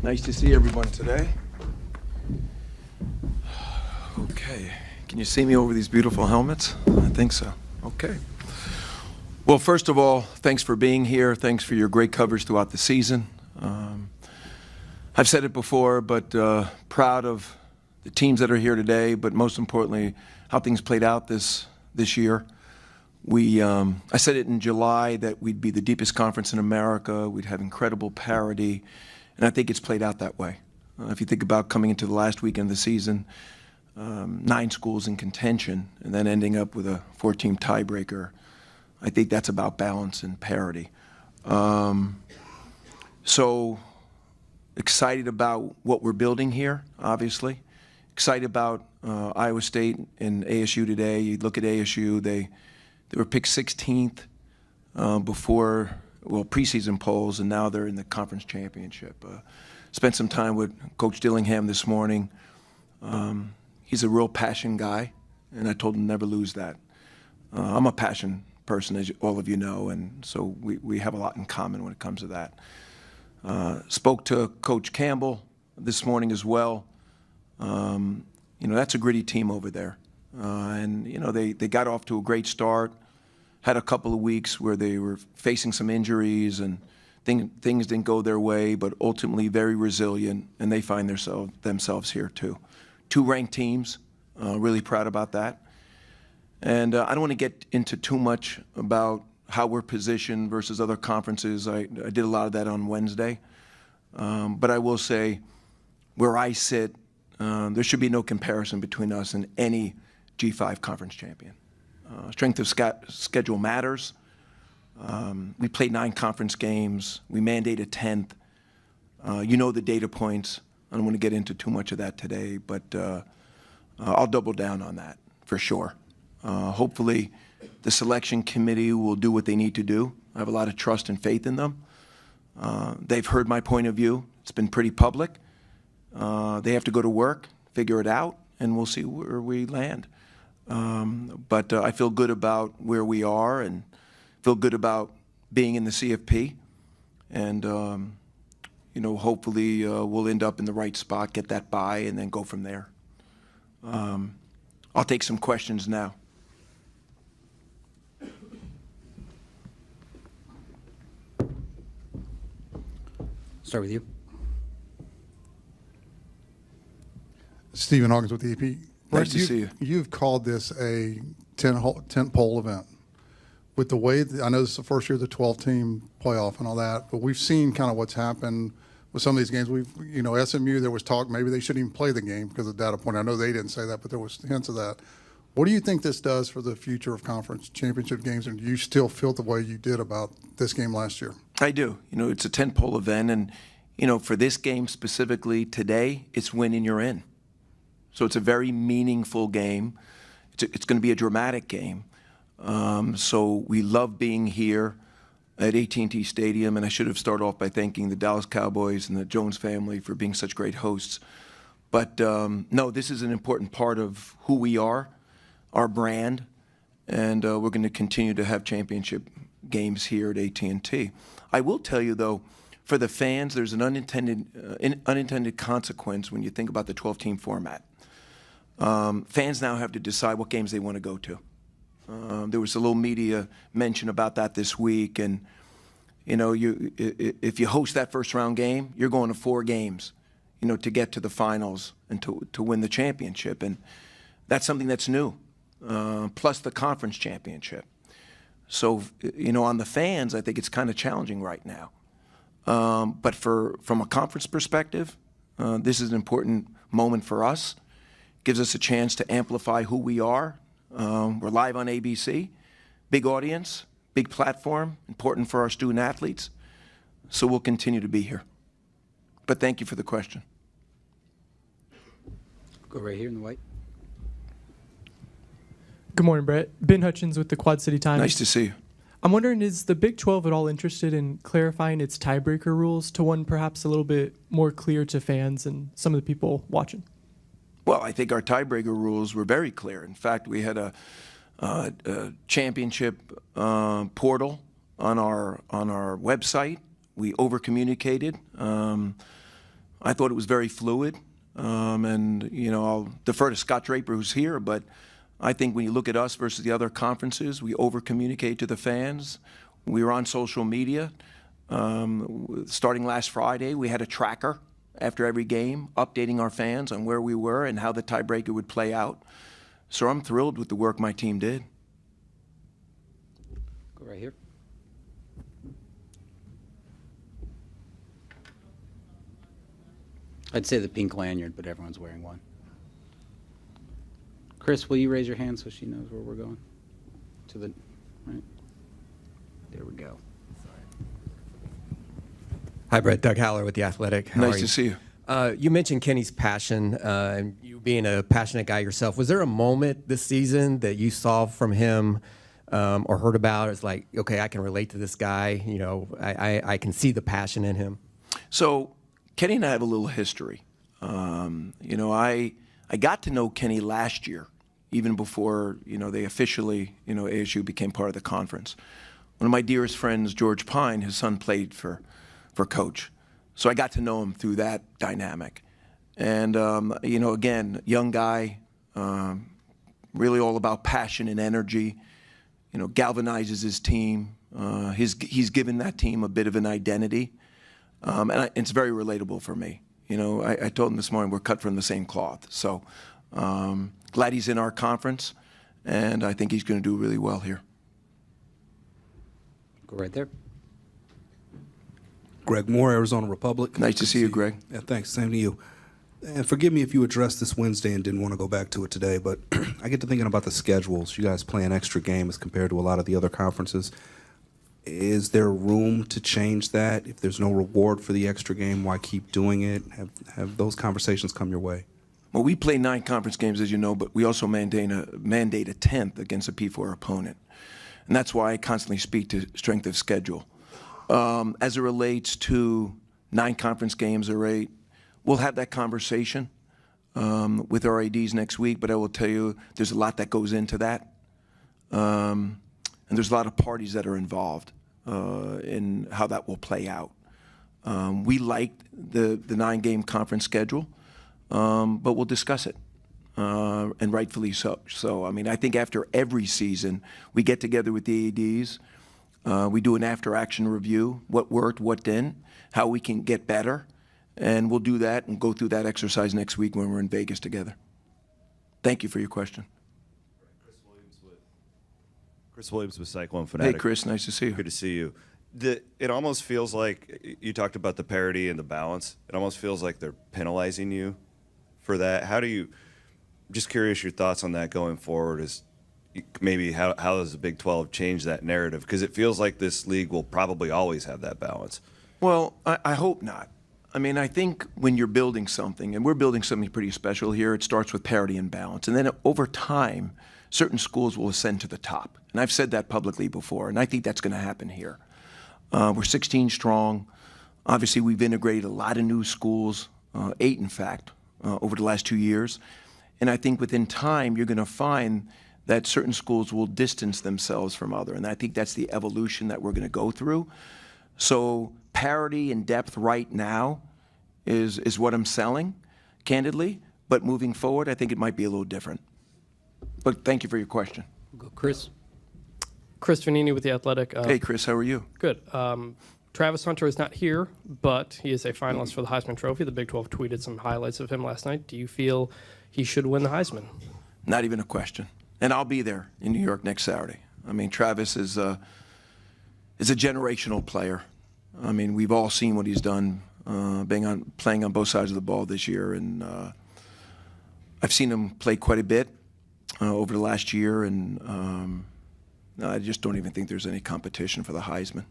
Nice to see everyone today. Okay, can you see me over these beautiful helmets? I think so. Okay. Well, first of all, thanks for being here. Thanks for your great coverage throughout the season. I've said it before, but proud of the teams that are here today, but most importantly, how things played out this year. I said it in July that we'd be the deepest conference in America. We'd have incredible parity, and I think it's played out that way. If you think about coming into the last weekend of the season, 9 schools in contention, and then ending up with a 4-team tiebreaker, I think that's about balance and parity. So excited about what we're building here, obviously. Excited about Iowa State and ASU today. You look at ASU, they were picked 16th before, well, preseason polls, and now they're in the conference championship. Spent some time with Coach Dillingham this morning. He's a real passion guy, and I told him never lose that. I'm a passion person, as all of you know, and so we have a lot in common when it comes to that. Spoke to Coach Campbell this morning as well. That's a gritty team over there. And they got off to a great start, had a couple of weeks where they were facing some injuries and things didn't go their way, but ultimately very resilient, and they find themselves here too. 2 ranked teams, really proud about that. And I don't want to get into too much about how we're positioned versus other conferences. I did a lot of that on Wednesday. But I will say, where I sit, there should be no comparison between us and any G5 conference champion. Strength of schedule matters. We played 9 conference games. We mandate a 10th. The data points. I don't want to get into too much of that today, but I'll double down on that for sure. Hopefully, the selection committee will do what they need to do. I have a lot of trust and faith in them. They've heard my point of view. It's been pretty public. They have to go to work, figure it out, and we'll see where we land. But I feel good about where we are and feel good about being in the CFP. And, hopefully we'll end up in the right spot, get that bye, and then go from there. I'll take some questions now. Start with you. Stephen Hawkins with the EP. Nice to see you. You've called this a tent-pole event. With the way, I know this is the first year of the 12-team playoff and all that, but we've seen kind of what's happened with some of these games. SMU, there was talk maybe they shouldn't even play the game because of data point. I know they didn't say that, but there was hints of that. What do you think this does for the future of conference championship games, and do you still feel the way you did about this game last year? I do. It's a tent-pole event, and for this game specifically today, it's win and you're in. So it's a very meaningful game. It's going to be a dramatic game. So we love being here at AT&T Stadium, and I should have started off by thanking the Dallas Cowboys and the Jones family for being such great hosts. But no, this is an important part of who we are, our brand, and we're going to continue to have championship games here at AT&T. I will tell you, though, for the fans, there's an unintended consequence when you think about the 12-team format. Fans now have to decide what games they want to go to. There was a little media mention about that this week, and if you host that first-round game, you're going to 4 games, to get to the finals and to win the championship, and that's something that's new. Plus the conference championship. So, on the fans, I think it's kind of challenging right now. But from a conference perspective, this is an important moment for us. Gives us a chance to amplify who we are. We're live on ABC, big audience, big platform, important for our student athletes. So we'll continue to be here. But thank you for the question. Go right here in the white. Good morning, Brett. Ben Hutchins with the Quad City Times. Nice to see you. I'm wondering, is the Big 12 at all interested in clarifying its tiebreaker rules to one perhaps a little bit more clear to fans and some of the people watching? Well, I think our tiebreaker rules were very clear. In fact, we had a championship portal on our website. We over-communicated. I thought it was very fluid. And, you know, I'll defer to Scott Draper, who's here, but I think when you look at us versus the other conferences, we over-communicate to the fans. We were on social media. Starting last Friday, we had a tracker after every game, updating our fans on where we were and how the tiebreaker would play out. So I'm thrilled with the work my team did. Go right here. I'd say the pink lanyard, but everyone's wearing one. Chris, will you raise your hand so she knows where we're going? To the right. There we go. Hi, Brett. Doug Haller with The Athletic. How are Nice you? to see you. You mentioned Kenny's passion, and you being a passionate guy yourself. Was there a moment this season that you saw from him or heard about? It's like, okay, I can relate to this guy. You know, I can see the passion in him. So Kenny and I have a little history. You know, I got to know Kenny last year, even before, you know, they officially, you know, ASU became part of the conference. One of my dearest friends, George Pine, his son played for Coach. So I got to know him through that dynamic. And, you know, again, young guy, really all about passion and energy, you know, galvanizes his team. He's given that team a bit of an identity. And it's very relatable for me. You know, I told him this morning we're cut from the same cloth. So glad he's in our conference, and I think he's going to do really well here. Go right there. Greg Moore, Arizona Republic. Nice to see you, Greg. Yeah, thanks. Same to you. And forgive me if you addressed this Wednesday and didn't want to go back to it today, but I get to thinking about the schedules. You guys play an extra game as compared to a lot of the other conferences. Is there room to change that? If there's no reward for the extra game, why keep doing it? Have those conversations come your way? Well, we play 9 conference games, as you know, but we also mandate a 10th against a P4 opponent. And that's why I constantly speak to strength of schedule. As it relates to 9 conference games or 8, we'll have that conversation with our ADs next week, but I will tell you there's a lot that goes into that. And there's a lot of parties that are involved in how that will play out. We like the 9-game conference schedule, but we'll discuss it, and rightfully so. So, I mean, I think after every season, we get together with the ADs, we do an after-action review, what worked, what didn't, how we can get better, and we'll do that and go through that exercise next week when we're in Vegas together. Thank you for your question. Chris Williams with Cyclone Fanatic. Hey, Chris, nice to see you. Good to see you. It almost feels like you talked about the parity and the balance. It almost feels like they're penalizing you for that. How do you? Just curious your thoughts on that going forward. Is maybe how does the Big 12 change that narrative? Because it feels like this league will probably always have that balance. Well, I hope not. I mean, I think when you're building something, and we're building something pretty special here, it starts with parity and balance, and then over time, certain schools will ascend to the top. And I've said that publicly before, and I think that's going to happen here. We're 16 strong. Obviously, we've integrated a lot of new schools, 8 in fact, over the last 2 years. And I think within time, you're going to find that certain schools will distance themselves from other. And I think that's the evolution that we're going to go through. So parity and depth right now is what I'm selling, candidly. But moving forward, I think it might be a little different. But thank you for your question. We'll go Chris. Chris Vanini with The Athletic. Hey, Chris, how are you? Good. Travis Hunter is not here, but he is a finalist for the Heisman Trophy. The Big 12 tweeted some highlights of him last night. Do you feel he should win the Heisman? Not even a question. And I'll be there in New York next Saturday. I mean, Travis is a generational player. I mean, we've all seen what he's done playing on both sides of the ball this year. And I've seen him play quite a bit over the last year, and I just don't even think there's any competition for the Heisman.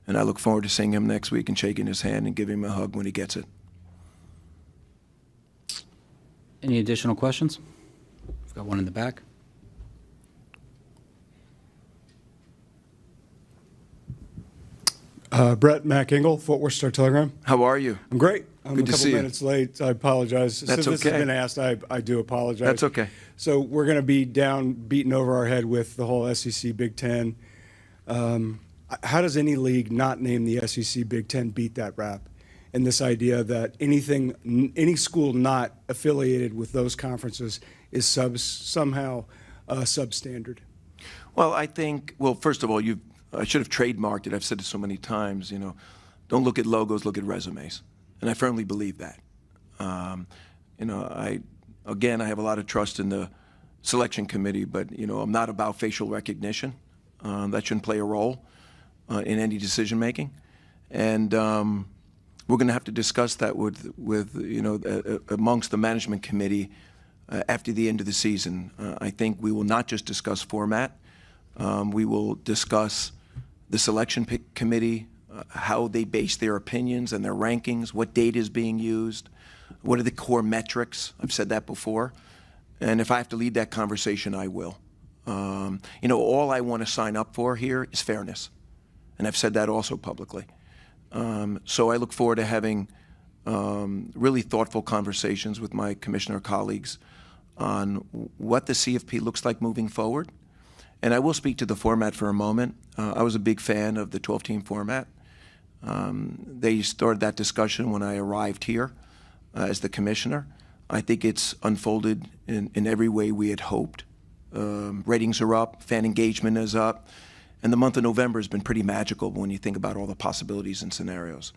And I look forward to seeing him next week and shaking his hand and giving him a hug when he gets it. Any additional questions? We've got one in the back. Brett McEngle, Fort Worth Star Telegram. How are you? I'm great. I'm Good a to couple see you. minutes late. I apologize. That's Since this okay. has been asked, I do apologize. That's okay. So we're going to be beaten over our head with the whole SEC Big Ten. How does any league not name the SEC Big Ten beat that rap? and this idea that any school not affiliated with those conferences is somehow substandard? Well, I think, well, first of all, I should have trademarked it. I've said it so many times, don't look at logos, look at resumes. And I firmly believe that. I have a lot of trust in the selection committee, but, I'm not about facial recognition. That shouldn't play a role in any decision making. And we're going to have to discuss that with amongst the management committee after the end of the season. I think we will not just discuss format. We will discuss the selection committee, how they base their opinions and their rankings, what data is being used, what are the core metrics. I've said that before. And if I have to lead that conversation, I will. All I want to sign up for here is fairness. And I've said that also publicly. So I look forward to having really thoughtful conversations with my commissioner colleagues on what the CFP looks like moving forward. And I will speak to the format for a moment. I was a big fan of the 12-team format. They started that discussion when I arrived here as the commissioner. I think it's unfolded in every way we had hoped. Ratings are up, fan engagement is up, and the month of November has been pretty magical when you think about all the possibilities and scenarios.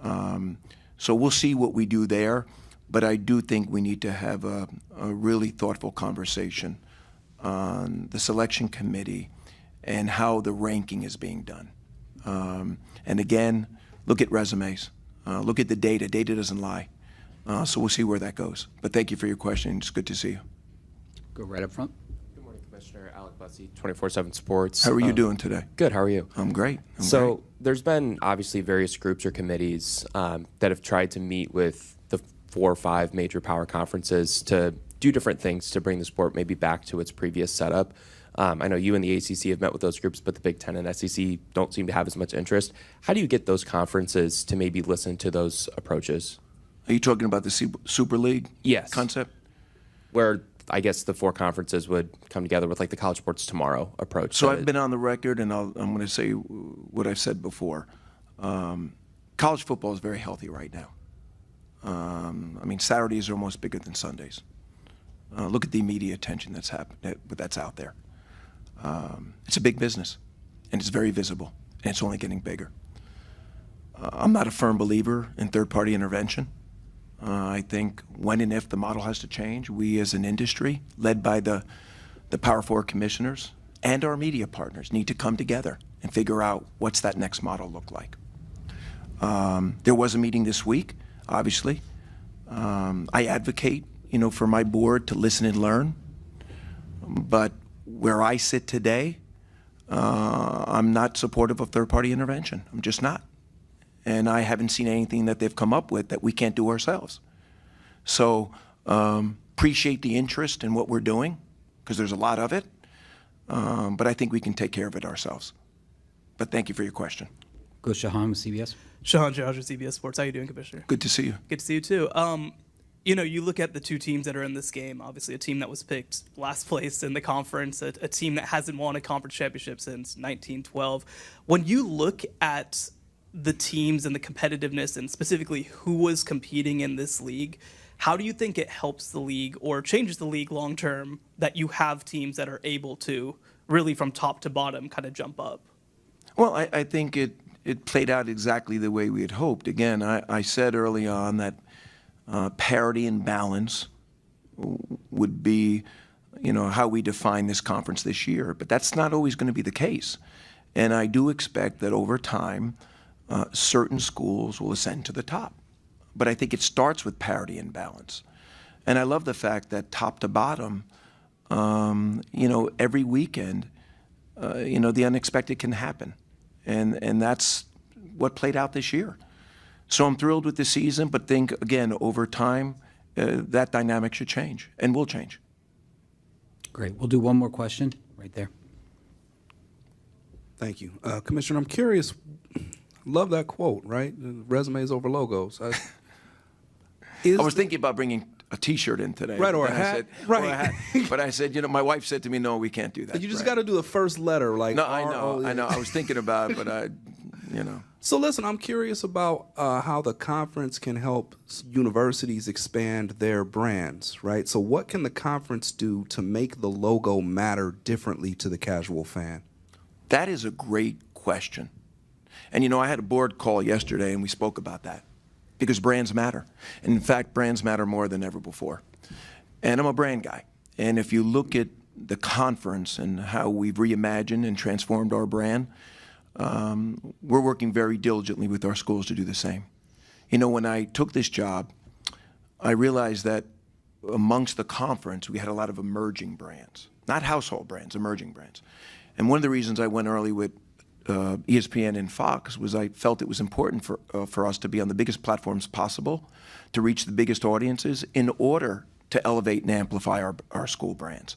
So we'll see what we do there, but I do think we need to have a really thoughtful conversation on the selection committee and how the ranking is being done. And again, look at resumes. Look at the data. Data doesn't lie. So we'll see where that goes. But thank you for your question. It's good to see you. Go right up front. Good morning, Commissioner. Alec Bussey, 24/7 Sports. How are you doing today? Good. How are you? I'm great. There's been obviously various groups or committees that have tried to meet with the 4 or 5 major power conferences to do different things to bring the sport maybe back to its previous setup. I know you and the ACC have met with those groups, but the Big Ten and SEC don't seem to have as much interest. How do you get those conferences to maybe listen to those approaches? Are you talking about the Super League concept? Where I guess the 4 conferences would come together with like the College Sports Tomorrow approach. So I've been on the record, and I'm going to say what I've said before. College football is very healthy right now. Saturdays are almost bigger than Sundays. Look at the media attention that's out there. It's a big business, and it's very visible, and it's only getting bigger. I'm not a firm believer in third-party intervention. I think when and if the model has to change, we as an industry, led by the Power 4 commissioners and our media partners, need to come together and figure out what's that next model look like. There was a meeting this week, obviously. I advocate, for my board to listen and learn. But where I sit today, I'm not supportive of third-party intervention. I'm just not. And I haven't seen anything that they've come up with that we can't do ourselves. So appreciate the interest in what we're doing, because there's a lot of it. But I think we can take care of it ourselves. But thank you for your question. Go Shahan with CBS. Shahan Jaj with CBS Sports. How you doing, Commissioner? Good to see you. Good to see you, too. You look at the 2 teams that are in this game, obviously a team that was picked last place in the conference, a team that hasn't won a conference championship since 1912. When you look at the teams and the competitiveness and specifically who was competing in this league, how do you think it helps the league or changes the league long term that you have teams that are able to really from top to bottom kind of jump up? Well, I think it played out exactly the way we had hoped. Again, I said early on that parity and balance would be, how we define this conference this year. But that's not always going to be the case. And I do expect that over time, certain schools will ascend to the top. But I think it starts with parity and balance. And I love the fact that top to bottom, every weekend, the unexpected can happen. And that's what played out this year. So I'm thrilled with the season, but think, again, over time, that dynamic should change and will change. Great. We'll do one more question right there. Thank you. Commissioner, I'm curious. Love that quote, right? Resumes over logos. I was thinking about bringing a T-shirt in today. Right, or a hat. Right. Or a hat. But I said, my wife said to me, no, we can't do that. You just got to do the first letter, like No, I know. I was thinking about it, but So listen, I'm curious about how the conference can help universities expand their brands, right? So what can the conference do to make the logo matter differently to the casual fan? That is a great question. And you know, I had a board call yesterday and we spoke about that because brands matter. And in fact, brands matter more than ever before. And I'm a brand guy. And if you look at the conference and how we've reimagined and transformed our brand, we're working very diligently with our schools to do the same. You know, when I took this job, I realized that amongst the conference, we had a lot of emerging brands, not household brands, emerging brands. And one of the reasons I went early with ESPN and Fox was I felt it was important for us to be on the biggest platforms possible, to reach the biggest audiences in order to elevate and amplify our school brands.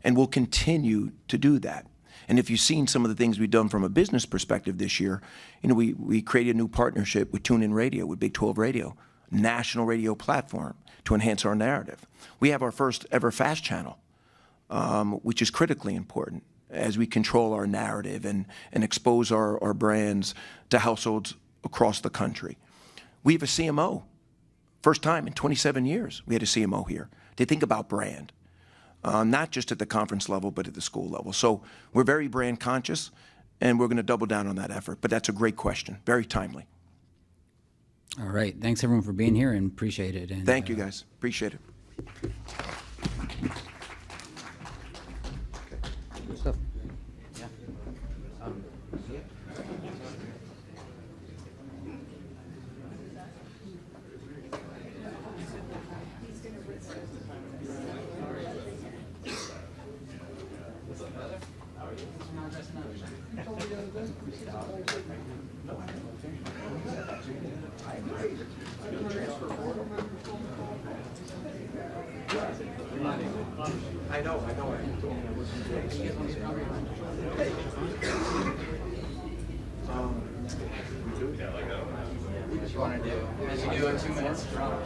And we'll continue to do that. And if you've seen some of the things we've done from a business perspective this year, you know, we created a new partnership with TuneIn Radio, with Big 12 Radio, national radio platform to enhance our narrative. We have our first ever FAST channel, which is critically important as we control our narrative and expose our brands to households across the country. We have a CMO. First time in 27 years we had a CMO here. They think about brand. Not just at the conference level, but at the school level. So we're very brand conscious, and we're going to double down on that effort. But that's a great question, very timely. All right. Thanks, everyone, for being here, and appreciate it. And, Thank you, guys. Appreciate it. Good stuff. I know. What you want to do? As you do in 2 minutes.